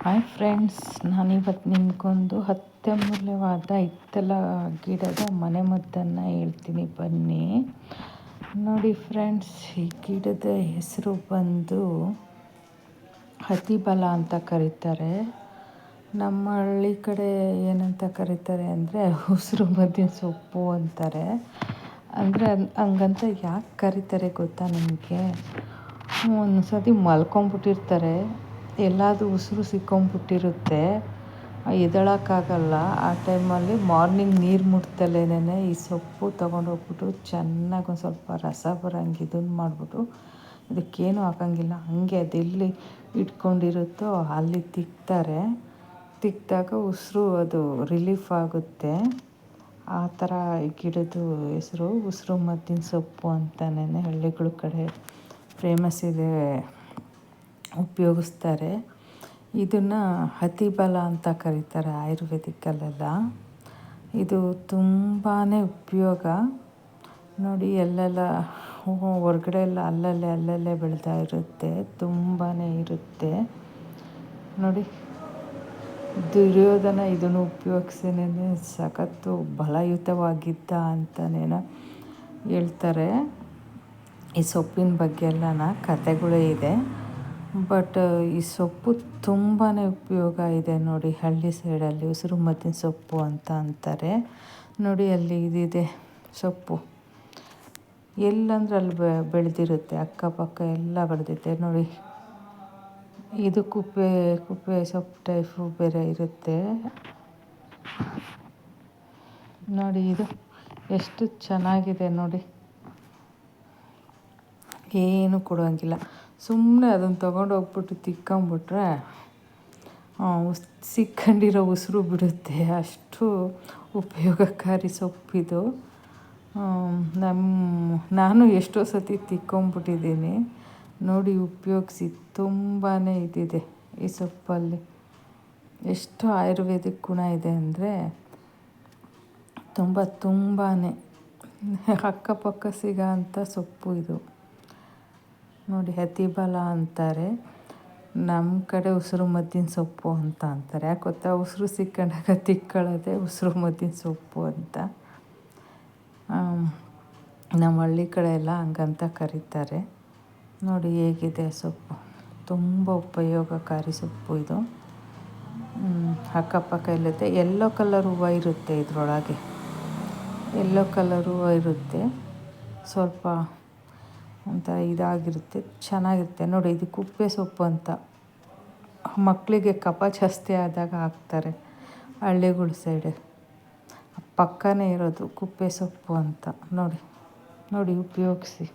Hi friends, ನಾನಿವತ್ತು ನಿಮಗೊಂದು ಅತ್ಯಮೂಲ್ಯವಾದ ಹಿತ್ತಲ ಗಿಡದ ಮನೆಮದ್ದನ್ನು ಹೇಳ್ತೀನಿ, ಬನ್ನಿ ನೋಡಿ ಫ್ರೆಂಡ್ಸ್. ಈ ಗಿಡದ ಹೆಸರು ಬಂದು ಅತಿಬಲ ಅಂತ ಕರೀತಾರೆ. ನಮ್ಮ ಹಳ್ಳಿ ಕಡೆ ಏನಂತ ಕರೀತಾರೆ ಅಂದರೆ ಉಸಿರು ಮದ್ದಿನ ಸೊಪ್ಪು ಅಂತಾರೆ. ಅಂದರೆ ಹಂಗಂತ ಯಾಕೆ ಕರೀತಾರೆ ಗೊತ್ತಾ ನಿಮಗೆ? ಒಂದು ಸತಿ ಮಲ್ಕೊಂಬಿಟ್ಟಿರ್ತಾರೆ, ಎಲ್ಲಾದರೂ ಉಸಿರು ಸಿಕ್ಕೊಂಬಿಟ್ಟಿರುತ್ತೆ, ಎದ್ದೇಳೋಕ್ಕಾಗಲ್ಲ. ಆ ಟೈಮಲ್ಲಿ ಮಾರ್ನಿಂಗ್ ನೀರು ಮುಟ್ದಲೇ ಈ ಸೊಪ್ಪು ತೊಗೊಂಡೋಗ್ಬಿಟ್ಟು ಚೆನ್ನಾಗಿ ಒಂದು ಸ್ವಲ್ಪ ರಸ ಬರೋಂಗೆ ಇದನ್ನು ಮಾಡಿಬಿಟ್ಟು, ಇದಕ್ಕೇನು ಹಾಕೋಂಗಿಲ್ಲ, ಹಾಗೆ ಅದೆಲ್ಲಿ ಇಟ್ಕೊಂಡಿರುತ್ತೋ ಅಲ್ಲಿ ತಿಕ್ತಾರೆ. ತಿಕ್ಕಿದಾಗ ಉಸಿರು ಅದು ರಿಲೀಫ್ ಆಗುತ್ತೆ. ಆ ಥರ ಗಿಡದ ಹೆಸರು ಉಸಿರು ಮದ್ದಿನ ಸೊಪ್ಪು ಅಂತಲೇ ಹಳ್ಳಿಗಳ ಕಡೆ ಫೇಮಸ್ ಇದೆ, ಉಪಯೋಗಿಸ್ತಾರೆ. ಇದನ್ನು ಅತಿಬಲ ಅಂತ ಕರೀತಾರೆ ಆಯುರ್ವೇದಿಕಲ್ಲೆಲ್ಲ. ಇದು ತುಂಬಾ ಉಪಯೋಗ ನೋಡಿ. ಎಲ್ಲೆಲ್ಲ ಹೊರಗಡೆ ಎಲ್ಲ ಅಲ್ಲಲ್ಲೇ ಬೆಳೀತಾ ಇರುತ್ತೆ, ತುಂಬಾ ಇರುತ್ತೆ ನೋಡಿ. ದುರ್ಯೋಧನ ಇದನ್ನು ಉಪಯೋಗಿಸೇನೆ ಸಖತ್ತು ಬಲಯುತವಾಗಿದ್ದ ಅಂತನೇನೋ ಹೇಳ್ತಾರೆ. ಈ ಸೊಪ್ಪಿನ ಬಗ್ಗೆ ಎಲ್ಲನ ಕಥೆಗಳೇ ಇದೆ. ಬಟ್ ಈ ಸೊಪ್ಪು ತುಂಬಾ ಉಪಯೋಗ ಇದೆ ನೋಡಿ. ಹಳ್ಳಿ ಸೈಡಲ್ಲಿ ಉಸಿರು ಮದ್ದಿನ ಸೊಪ್ಪು ಅಂತ ಅಂತಾರೆ ನೋಡಿ. ಅಲ್ಲಿ ಇದಿದೆ ಸೊಪ್ಪು, ಎಲ್ಲಂದ್ರೆ ಅಲ್ಲಿ ಬೆಳೆದಿರುತ್ತೆ, ಅಕ್ಕಪಕ್ಕ ಎಲ್ಲ ಬೆಳೆದಿದೆ ನೋಡಿ. ಇದು ಕುಪ್ಪೆ ಸೊಪ್ಪು ಟೈಪು ಬೇರೆ ಇರುತ್ತೆ ನೋಡಿ. ಇದು ಎಷ್ಟು ಚೆನ್ನಾಗಿದೆ ನೋಡಿ. ಏನು ಕೊಡೋಂಗಿಲ್ಲ, ಸುಮ್ಮನೆ ಅದನ್ನು ತೊಗೊಂಡೋಗ್ಬಿಟ್ಟು ತಿಕ್ಕೊಂಬಿಟ್ರೆ ಸಿಕ್ಕಂಡಿರೋ ಉಸಿರು ಬಿಡುತ್ತೆ. ಅಷ್ಟು ಉಪಯೋಗಕಾರಿ ಸೊಪ್ಪಿದು. ನಾನು ಎಷ್ಟೋ ಸತಿ ತಿಕ್ಕೊಂಬಿಟ್ಟಿದ್ದೀನಿ ನೋಡಿ, ಉಪಯೋಗಿಸಿ. ತುಂಬಾ ಇದಿದೆ ಈ ಸೊಪ್ಪಲ್ಲಿ. ಎಷ್ಟು ಆಯುರ್ವೇದಿಕ್ ಗುಣ ಇದೆ ಅಂದರೆ ತುಂಬಾ ಅಕ್ಕಪಕ್ಕ ಸಿಗೋ ಅಂಥ ಸೊಪ್ಪು ಇದು ನೋಡಿ. ಅತಿಬಲ ಅಂತಾರೆ, ನಮ್ಮ ಕಡೆ ಉಸಿರು ಮದ್ದಿನ ಸೊಪ್ಪು ಅಂತ ಅಂತಾರೆ. ಯಾಕೆ ಗೊತ್ತಾ? ಉಸಿರು ಸಿಕ್ಕಂಡಾಗ ತಿಕ್ಕೊಳ್ಳೋದೆ ಉಸಿರು ಮದ್ದಿನ ಸೊಪ್ಪು ಅಂತ. ನಮ್ಮ ಹಳ್ಳಿ ಕಡೆ ಎಲ್ಲ ಹಂಗಂತ ಕರೀತಾರೆ ನೋಡಿ. ಹೇಗಿದೆ ಸೊಪ್ಪು, ತುಂಬ ಉಪಯೋಗಕಾರಿ ಸೊಪ್ಪು ಇದು. ಅಕ್ಕಪಕ್ಕ ಇರುತ್ತೆ. ಯೆಲ್ಲೋ ಕಲರ್ ಹೂವು ಇರುತ್ತೆ ಇದರೊಳಗೆ, ಯೆಲ್ಲೋ ಕಲರ್ ಹೂವು ಇರುತ್ತೆ, ಸ್ವಲ್ಪ ಒಂಥರ ಇದಾಗಿರುತ್ತೆ, ಚೆನ್ನಾಗಿರುತ್ತೆ ನೋಡಿ. ಇದು ಕುಪ್ಪೆ ಸೊಪ್ಪು ಅಂತ ಮಕ್ಕಳಿಗೆ ಕಫ ಜಾಸ್ತಿ ಆದಾಗ ಹಾಕ್ತಾರೆ ಹಳ್ಳಿಗಳ ಸೈಡ್. ಪಕ್ಕನೇ ಇರೋದು ಕುಪ್ಪೆ ಸೊಪ್ಪು ಅಂತ ನೋಡಿ. ಉಪಯೋಗಿಸಿ.